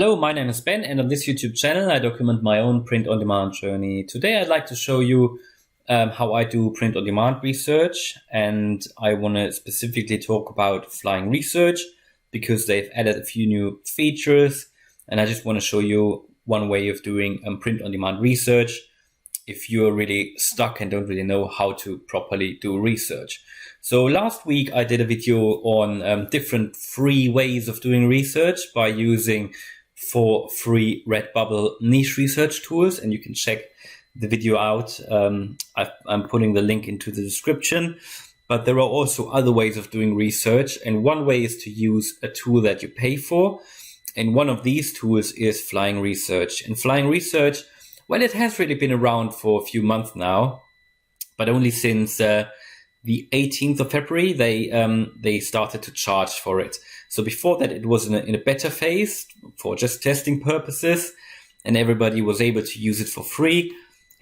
Hello, my name is Ben, and on this YouTube channel I document my own print-on-demand journey. Today I'd like to show you how I do print-on-demand research, and I want to specifically talk about flying research because they've added a few new features, and I just want to show you one way of doing print-on-demand research if you're really stuck and don't really know how to properly do research. So last week I did a video on different free ways of doing research by using 4 free Redbubble niche research tools, and you can check the video out. I'm putting the link into the description, but there are also other ways of doing research, and one way is to use a tool that you pay for, and one of these tools is Flying Research. And Flying Research, well, it has really been around for a few months now, but only since the 18th of February, they started to charge for it. So before that, it was in a beta phase for just testing purposes, and everybody was able to use it for free.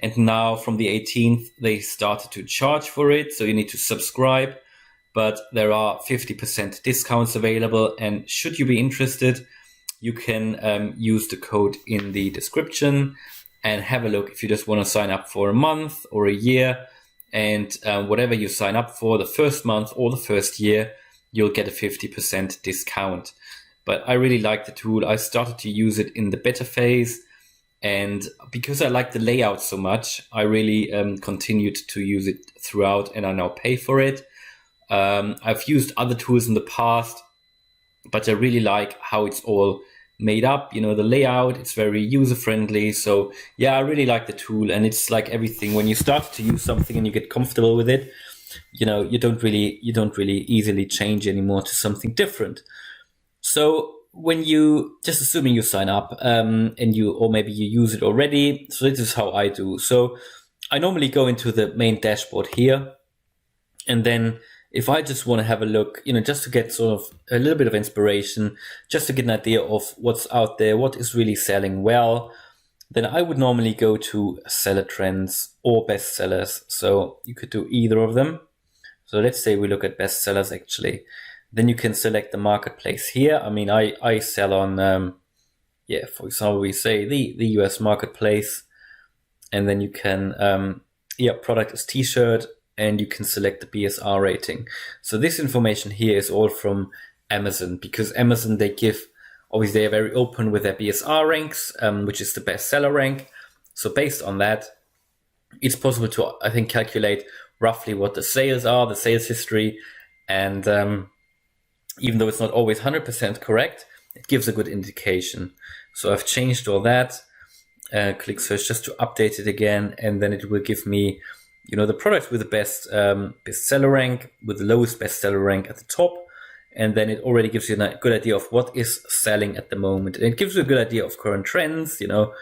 And now from the 18th, they started to charge for it. So you need to subscribe, but there are 50% discounts available. And should you be interested, you can use the code in the description and have a look if you just want to sign up for a month or a year. And whatever you sign up for, the first month or the first year, you'll get a 50% discount. But I really like the tool. I started to use it in the beta phase, and because I like the layout so much, I really continued to use it throughout, and I now pay for it. I've used other tools in the past, but I really like how it's all made up. You know, the layout, it's very user-friendly. So yeah, I really like the tool, and it's like everything. When you start to use something and you get comfortable with it, you know, you don't really easily change anymore to something different. So when you, just assuming you sign up and or maybe you use it already, so this is how I do. So I normally go into the main dashboard here, and then if I just want to have a look, you know, just to get sort of a little bit of inspiration, just to get an idea of what's out there, what is really selling well, then I would normally go to seller trends or bestsellers. So you could do either of them. So let's say we look at bestsellers actually. Then you can select the marketplace here. I mean, I sell on, for example, we say the US marketplace, and then you can, product is t-shirt, and you can select the BSR rating. So this information here is all from Amazon, because Amazon, obviously they are very open with their BSR ranks, which is the bestseller rank. So based on that, it's possible to, I think, calculate roughly what the sales are, the sales history. And even though it's not always 100% correct, it gives a good indication. So I've changed all that. Click search just to update it again, and then it will give me, you know, the products with the best bestseller rank, with the lowest bestseller rank at the top. And then it already gives you a good idea of what is selling at the moment. And it gives you a good idea of current trends, you know,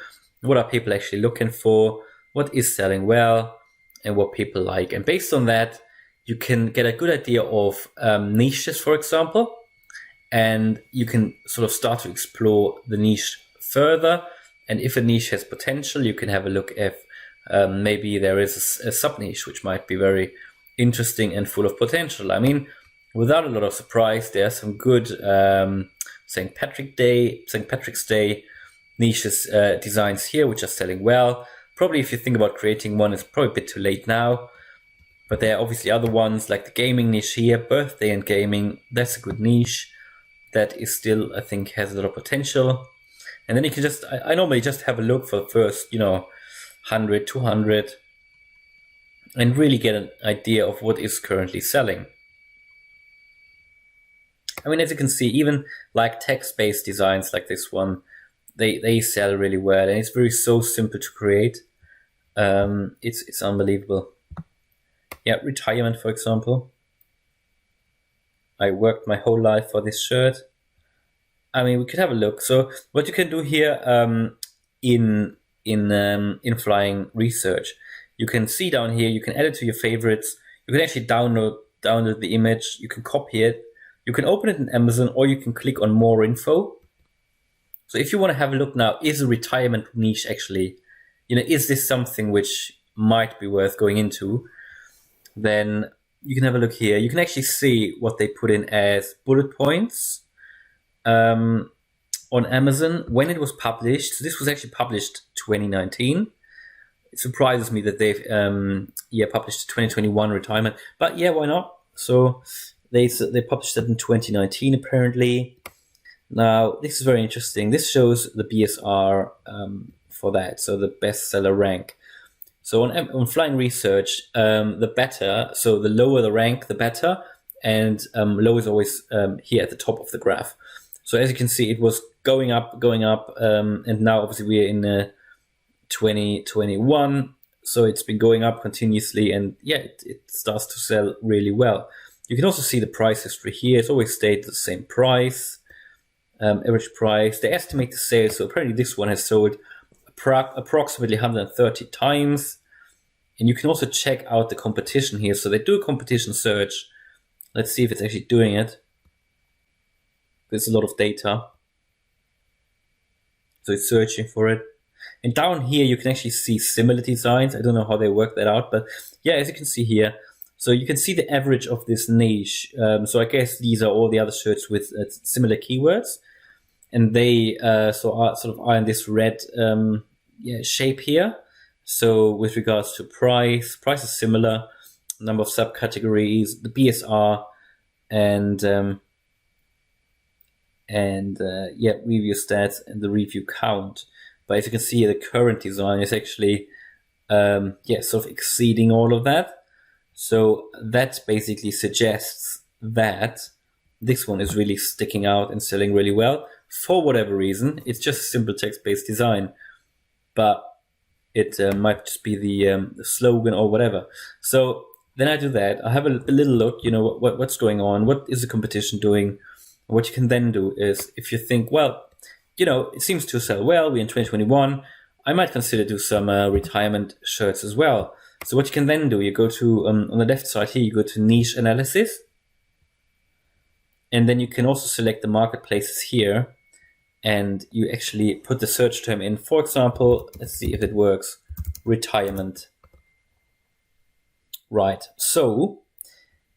what are people actually looking for, what is selling well, and what people like. And based on that, you can get a good idea of niches, for example, and you can sort of start to explore the niche further. And if a niche has potential, you can have a look if maybe there is a sub-niche which might be very interesting and full of potential. I mean, without a lot of surprise, there are some good St. Patrick's Day niches designs here which are selling well. Probably if you think about creating one, it's probably a bit too late now. But there are obviously other ones like the gaming niche here, birthday and gaming. That's a good niche that is still, I think, has a lot of potential. And then you can just, I normally just have a look for the first, 100, 200, and really get an idea of what is currently selling. I mean, as you can see, even like text-based designs like this one, they sell really well, and it's so simple to create. It's unbelievable. Yeah, retirement, for example. I worked my whole life for this shirt. I mean, we could have a look. So what you can do here in Flying Research, you can see down here, you can add it to your favorites. You can actually download the image. You can copy it. You can open it in Amazon, or you can click on more info. So if you want to have a look now, is a retirement niche actually, is this something which might be worth going into? Then you can have a look here. You can actually see what they put in as bullet points. on Amazon when it was published. So this was actually published 2019. It surprises me that they've published 2021 retirement, but yeah, why not? So they published it in 2019 apparently. Now this is very interesting. This shows the BSR for that, so the bestseller rank. So on Flying Research, the better, so the lower the rank, the better, and low is always here at the top of the graph. So as you can see, it was going up, and now obviously we're in 2021, so it's been going up continuously, and yeah, it starts to sell really well. You can also see the price history here. It's always stayed the same price, average price. They estimate the sales, so apparently this one has sold approximately 130 times. And you can also check out the competition here. So they do a competition search. Let's see if it's actually doing it. There's a lot of data. So it's searching for it. And down here, you can actually see similar designs. I don't know how they work that out, but yeah, as you can see here, so you can see the average of this niche. So I guess these are all the other shirts with similar keywords, and they are in this red shape here. So with regards to price is similar, number of subcategories, the BSR, and review stats and the review count. But as you can see, the current design is actually sort of exceeding all of that. So that basically suggests that this one is really sticking out and selling really well for whatever reason. It's just a simple text-based design, but it might just be the slogan or whatever. So then I do that. I have a little look, what's going on, what is the competition doing. What you can then do is, if you think, well, it seems to sell well, we're in 2021, I might consider do some retirement shirts as well. So what you can then do, you go to, on the left side here, you go to niche analysis. And then you can also select the marketplaces here. And you actually put the search term in. For example, let's see if it works, retirement. Right, so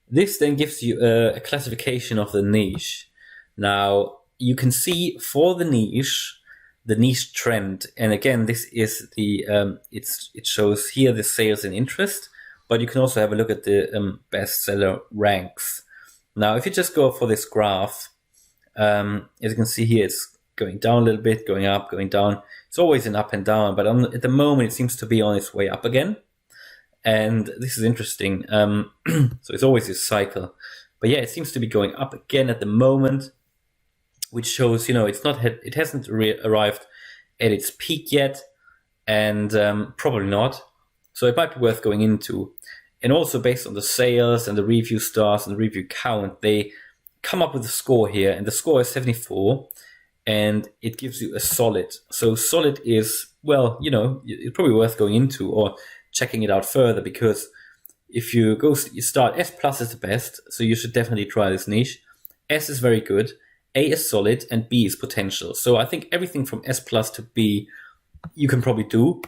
this then gives you a classification of the niche. Now, you can see for the niche trend, and again, this is the it shows here the sales and interest, but you can also have a look at the bestseller ranks. Now, if you just go for this graph, as you can see here, it's going down a little bit, going up, going down. It's always an up and down, but at the moment, it seems to be on its way up again. And this is interesting. So it's always this cycle. But yeah, it seems to be going up again at the moment, which shows, it hasn't arrived at its peak yet, and probably not. So it might be worth going into. And also based on the sales and the review stars and the review count, they come up with a score here, and the score is 74, and it gives you a solid. So solid is, well, it's probably worth going into or checking it out further, because if you start, S plus is the best, so you should definitely try this niche. S is very good, A is solid, and B is potential. So I think everything from S plus to B you can probably do.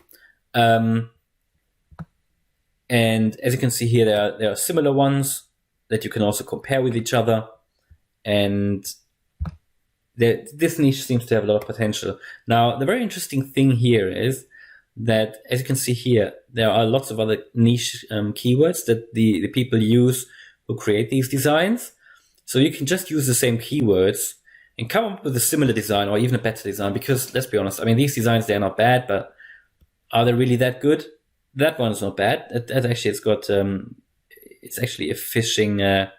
And as you can see here, there are similar ones that you can also compare with each other. And this niche seems to have a lot of potential. Now, the very interesting thing here is that, as you can see here, there are lots of other niche keywords that the people use who create these designs. So you can just use the same keywords and come up with a similar design or even a better design, because let's be honest, I mean, these designs, they're not bad, but are they really that good? That one's not bad. That actually, it's actually a fishing, the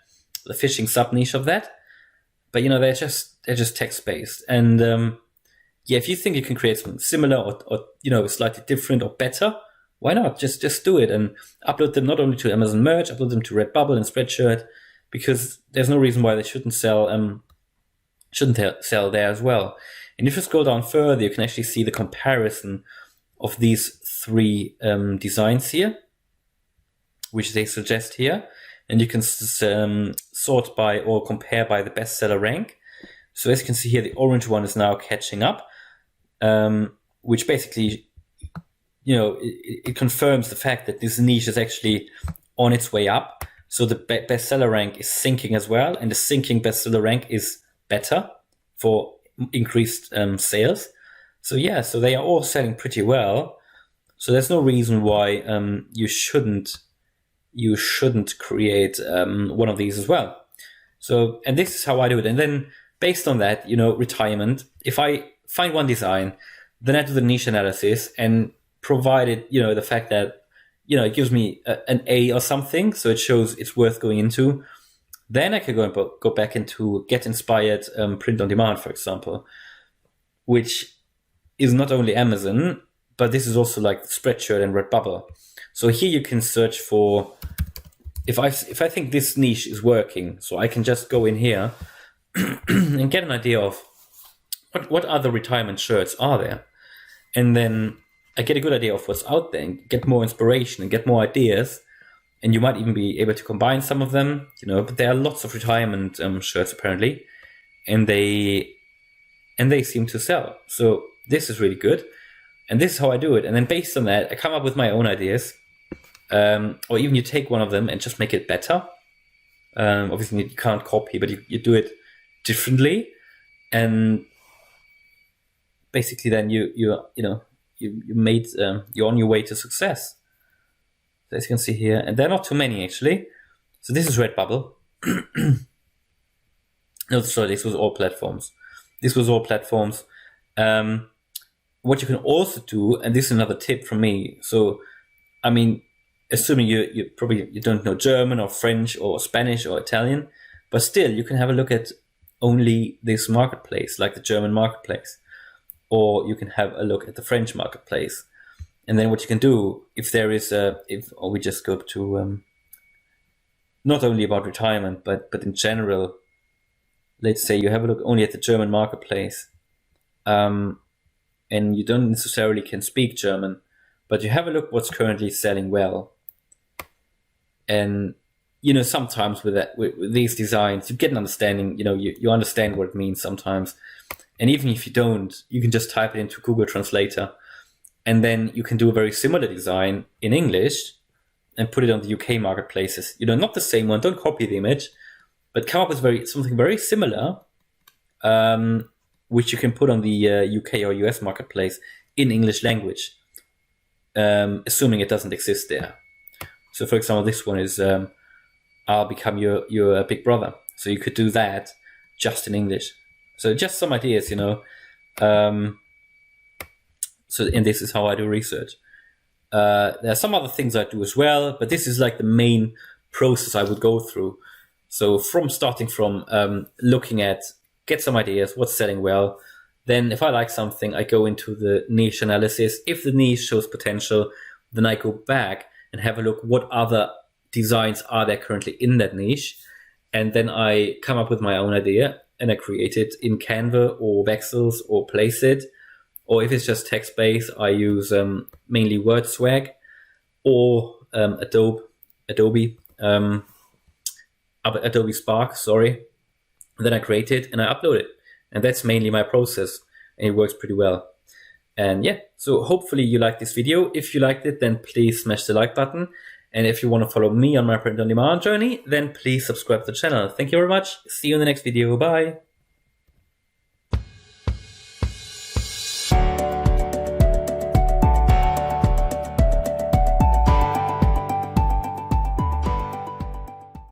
fishing sub niche of that. But they're just text based. And if you think you can create something similar or slightly different or better, why not? Just do it and upload them not only to Amazon Merch, upload them to Redbubble and Spreadshirt, because there's no reason why they shouldn't sell there as well. And if you scroll down further, you can actually see the comparison of these three designs here, which they suggest here. And you can sort by or compare by the bestseller rank. So as you can see here, the orange one is now catching up, which basically, it confirms the fact that this niche is actually on its way up. So the bestseller rank is sinking as well, and the sinking bestseller rank is better for increased sales. So yeah, so they are all selling pretty well. So there's no reason why you shouldn't create one of these as well. So, and this is how I do it. And then based on that, retirement, if I find one design, then I do the niche analysis and provide it, the fact that, it gives me an A or something. So it shows it's worth going into. Then I can go back into Get Inspired Print on Demand, for example, which is not only Amazon, but this is also like Spreadshirt and Redbubble. So here you can search for, if I think this niche is working, so I can just go in here and get an idea of what other retirement shirts are there. And then I get a good idea of what's out there and get more inspiration and get more ideas. And you might even be able to combine some of them, but there are lots of retirement shirts apparently, and they seem to sell. So this is really good. And this is how I do it. And then based on that, I come up with my own ideas. Or even you take one of them and just make it better. Obviously you can't copy, but you do it differently. And basically then you're on your way to success. So as you can see here, and there are not too many actually. So this is Redbubble. No, sorry, this was all platforms. What you can also do, and this is another tip from me. So, I mean, assuming you don't know German or French or Spanish or Italian, but still you can have a look at only this marketplace, like the German marketplace, or you can have a look at the French marketplace. And then what you can do, or we just go to not only about retirement, but in general, let's say you have a look only at the German marketplace, and you don't necessarily can speak German, but you have a look what's currently selling well. And sometimes with these designs, you get an understanding. You understand what it means sometimes, and even if you don't, you can just type it into Google Translator, and then you can do a very similar design in English and put it on the UK marketplaces. Not the same one. Don't copy the image, but come up with something very similar, which you can put on the UK or US marketplace in English language, assuming it doesn't exist there. So, for example, this one is I'll become your big brother. So you could do that just in English. So just some ideas, and this is how I do research. There are some other things I do as well, but this is like the main process I would go through. So starting from looking at, get some ideas, what's selling well. Then if I like something, I go into the niche analysis. If the niche shows potential, then I go back and have a look what other designs are there currently in that niche. And then I come up with my own idea and I create it in Canva or Vexels or Placeit. Or if it's just text-based, I use mainly WordSwag or Adobe Spark, sorry. Then I create it and I upload it. And that's mainly my process. And it works pretty well. And yeah, so hopefully you liked this video. If you liked it, then please smash the like button. And if you want to follow me on my print on demand journey, then please subscribe to the channel. Thank you very much. See you in the next video. Bye.